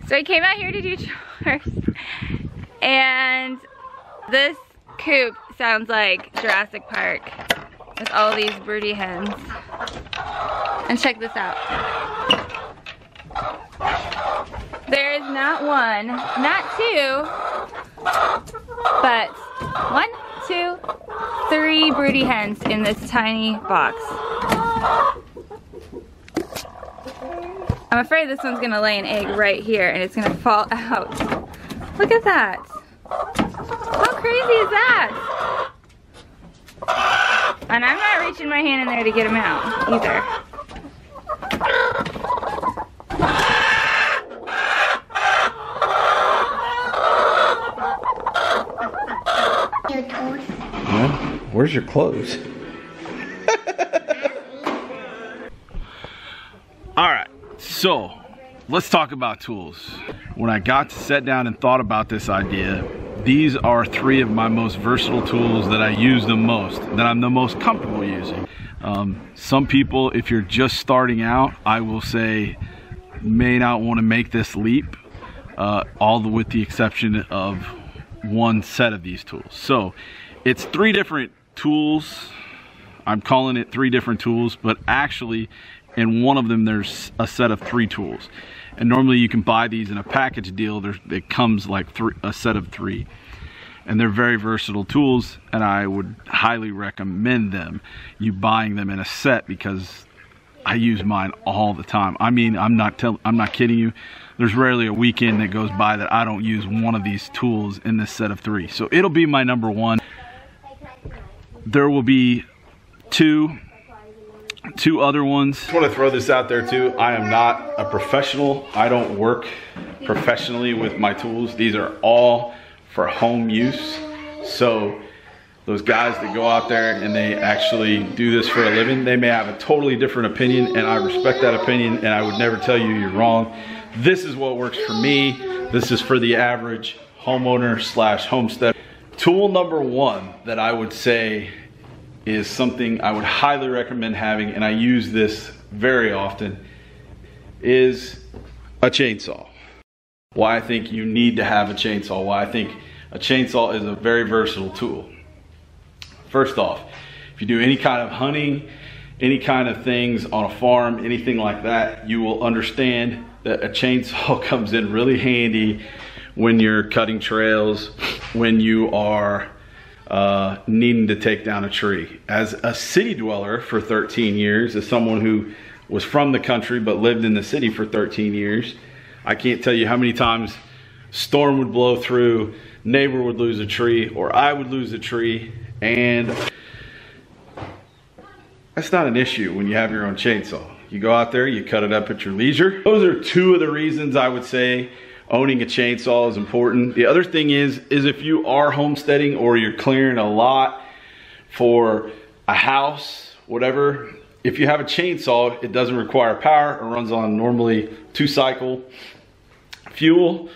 So I came out here to do chores, and this coop sounds like Jurassic Park with all these broody hens. And check this out. There is not one, not two, but 1, 2, 3 broody hens in this tiny box. I'm afraid this one's gonna lay an egg right here and it's gonna fall out. Look at that. How crazy is that? And I'm not reaching my hand in there to get them out either. Your toes. Yeah? Where's your clothes? All right, so let's talk about tools. When I got to sit down and thought about this idea, these are 3 of my most versatile tools that I use the most, that I'm the most comfortable using. Some people, if you're just starting out, I will say, may not want to make this leap, with the exception of one set of these tools. So it's 3 different tools. I'm calling it 3 different tools, but actually in one of them there's a set of 3 tools. And normally you can buy these in a package deal. It comes like a set of 3. And they're very versatile tools, and I would highly recommend them, you buying them in a set, because I use mine all the time. I mean, I'm not kidding you. There's rarely a weekend that goes by that I don't use one of these tools in this set of 3. So it'll be my number 1. There will be two other ones. I just want to throw this out there too. I am not a professional. I don't work professionally with my tools. These are all for home use. So those guys that go out there and they actually do this for a living, they may have a totally different opinion, and I respect that opinion, and I would never tell you you're wrong. This is what works for me. This is for the average homeowner / homestead. Tool number 1 that I would say is something I would highly recommend having, and I use this very often, is a chainsaw. Why I think you need to have a chainsaw, why I think a chainsaw is a very versatile tool. First off, if you do any kind of hunting, any kind of things on a farm, anything like that, you will understand that a chainsaw comes in really handy when you're cutting trails, when you are needing to take down a tree. As a city dweller for 13 years, as someone who was from the country but lived in the city for 13 years, I can't tell you how many times storm would blow through, neighbor would lose a tree, or I would lose a tree, and that's not an issue when you have your own chainsaw. You go out there, you cut it up at your leisure. Those are 2 of the reasons I would say owning a chainsaw is important. The other thing is if you are homesteading or you're clearing a lot for a house, whatever, if you have a chainsaw, it doesn't require power. It runs on normally 2-cycle fuel.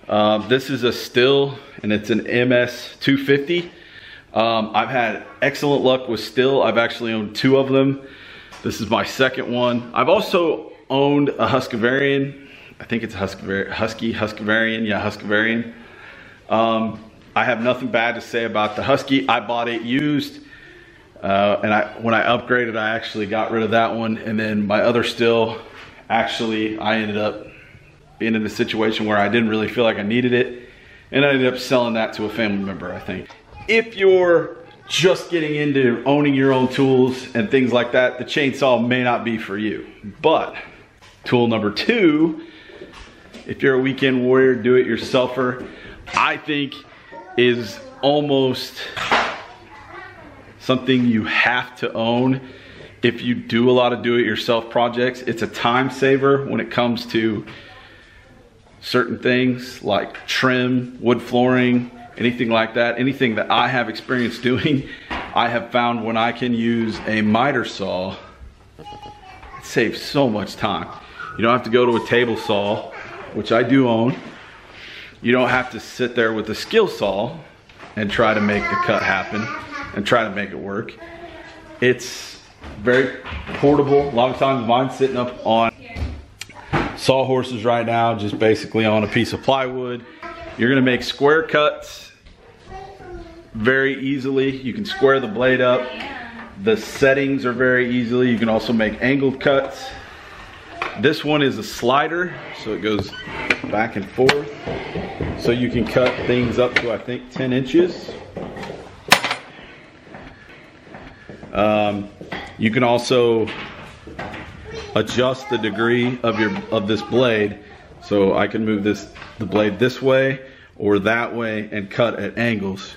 This is a Stihl, and it's an MS 250. I've had excellent luck with Stihl. I've actually owned 2 of them. This is my second one. I've also owned a Husqvarna. I think it's Husqvarna, yeah, Husqvarna. I have nothing bad to say about the Husky. I bought it used, and when I upgraded, I actually got rid of that one. And then my other Stihl, actually, I ended up being in a situation where I didn't really feel like I needed it, and I ended up selling that to a family member, I think. If you're just getting into owning your own tools and things like that, the chainsaw may not be for you. But tool number 2, if you're a weekend warrior, do-it-yourselfer, I think is almost something you have to own if you do a lot of do-it-yourself projects. It's a time saver when it comes to certain things like trim, wood flooring, anything like that. Anything that I have experience doing, I have found when I can use a miter saw, it saves so much time. You don't have to go to a table saw, which I do own. You don't have to sit there with a skill saw and try to make the cut happen and try to make it work. It's very portable. A lot of times mine's sitting up on sawhorses right now, just basically on a piece of plywood. You're gonna make square cuts very easily. You can square the blade up. The settings are very easily. You can also make angled cuts. This one is a slider, so it goes back and forth. So you can cut things up to, I think, 10 inches. You can also adjust the degree of this blade. So I can move the blade this way or that way and cut at angles.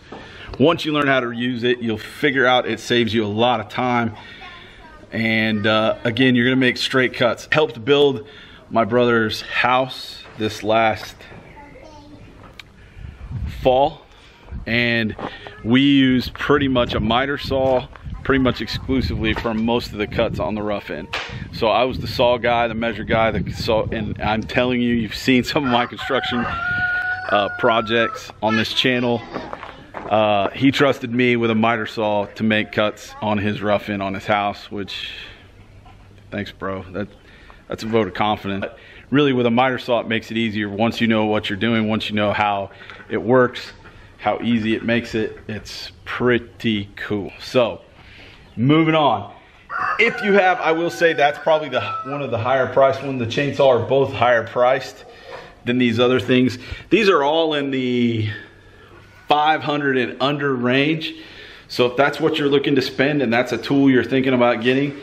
Once you learn how to use it, you'll figure out it saves you a lot of time. And again, you're gonna make straight cuts. Helped build my brother's house this last fall, and we used pretty much a miter saw pretty much exclusively for most of the cuts on the rough end. So I was the saw guy, the measure guy, the saw, and I'm telling you, you've seen some of my construction projects on this channel. He trusted me with a miter saw to make cuts on his rough end on his house, which, thanks bro, that's a vote of confidence. But really with a miter saw it makes it easier once you know what you're doing, once you know how it works, how easy it makes it. It's pretty cool. So moving on, if you have, I will say that's probably one of the higher priced ones. The chainsaw are both higher priced than these other things. These are all in the 500 and under range. So if that's what you're looking to spend and that's a tool you're thinking about getting,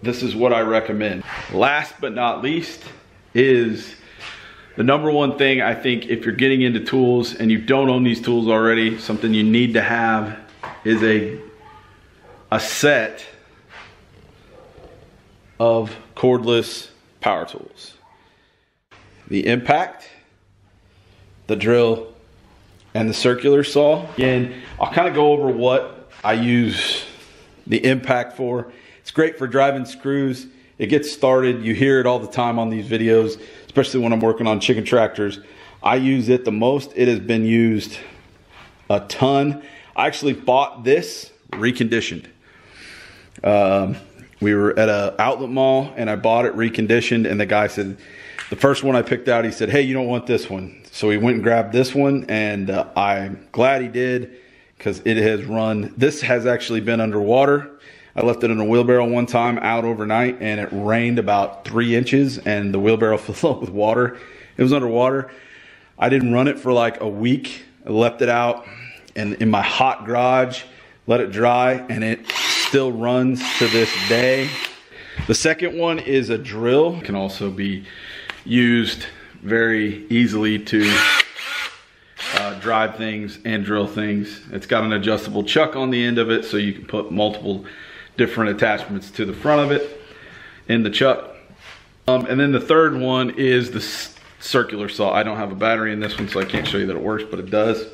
this is what I recommend. Last but not least is the number one thing I think if you're getting into tools and you don't own these tools already, something you need to have is a set of cordless power tools. The impact, the drill, and the circular saw. Again, I'll kind of go over what I use the impact for. It's great for driving screws. It gets started. You hear it all the time on these videos, especially when I'm working on chicken tractors. I use it the most. It has been used a ton. I actually bought this reconditioned. We were at an outlet mall and I bought it reconditioned, and the guy said, the first one I picked out, he said, hey, you don't want this one. So he went and grabbed this one, and I'm glad he did, because it has run. This has actually been underwater. I left it in a wheelbarrow one time out overnight, and it rained about 3 inches, and the wheelbarrow filled up with water. It was underwater. I didn't run it for like a week. I left it out and in my hot garage, let it dry, and it still runs to this day. The second one is a drill. It can also be used very easily to drive things and drill things. It's got an adjustable chuck on the end of it, so you can put multiple different attachments to the front of it in the chuck. And then the third one is the circular saw. I don't have a battery in this one, so I can't show you that it works, but it does.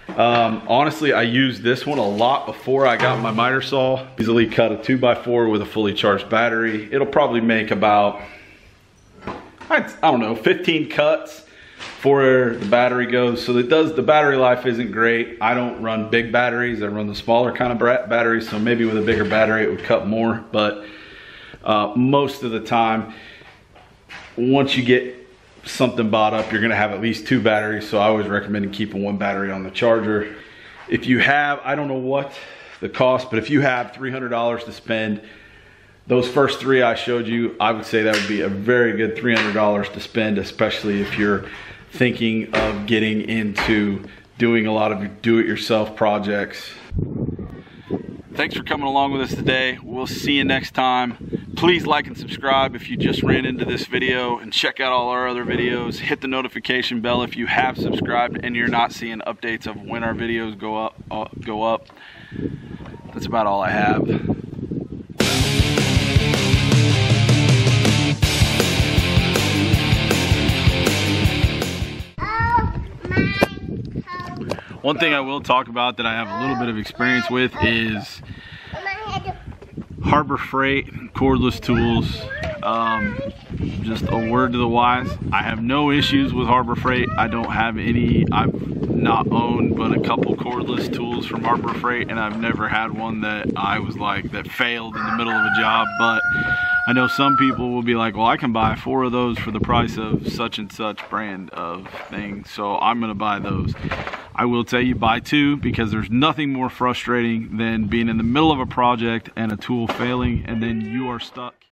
Honestly, I used this one a lot before I got my miter saw. Easily cut a 2x4 with a fully charged battery. It'll probably make about, I don't know, 15 cuts before the battery goes. So the battery life isn't great. I don't run big batteries. I run the smaller kind of batteries. So maybe with a bigger battery, it would cut more. But most of the time, once you get something bought up, you're gonna have at least 2 batteries. So I always recommend keeping 1 battery on the charger. If you have, I don't know what the cost, but if you have $300 to spend, those first 3 I showed you, I would say that would be a very good $300 to spend, especially if you're thinking of getting into doing a lot of do-it-yourself projects. Thanks for coming along with us today. We'll see you next time. Please like and subscribe if you just ran into this video, and check out all our other videos. Hit the notification bell if you have subscribed and you're not seeing updates of when our videos go up. That's about all I have. One thing I will talk about that I have a little bit of experience with is Harbor Freight cordless tools. just a word to the wise. I have no issues with Harbor Freight. I don't have any. I've not owned but a couple cordless tools from Harbor Freight, and I've never had one that I was like, that failed in the middle of a job. But I know some people will be like, well, I can buy 4 of those for the price of such and such brand of thing, so I'm gonna buy those. I will tell you, buy 2, because there's nothing more frustrating than being in the middle of a project and a tool failing and then you are stuck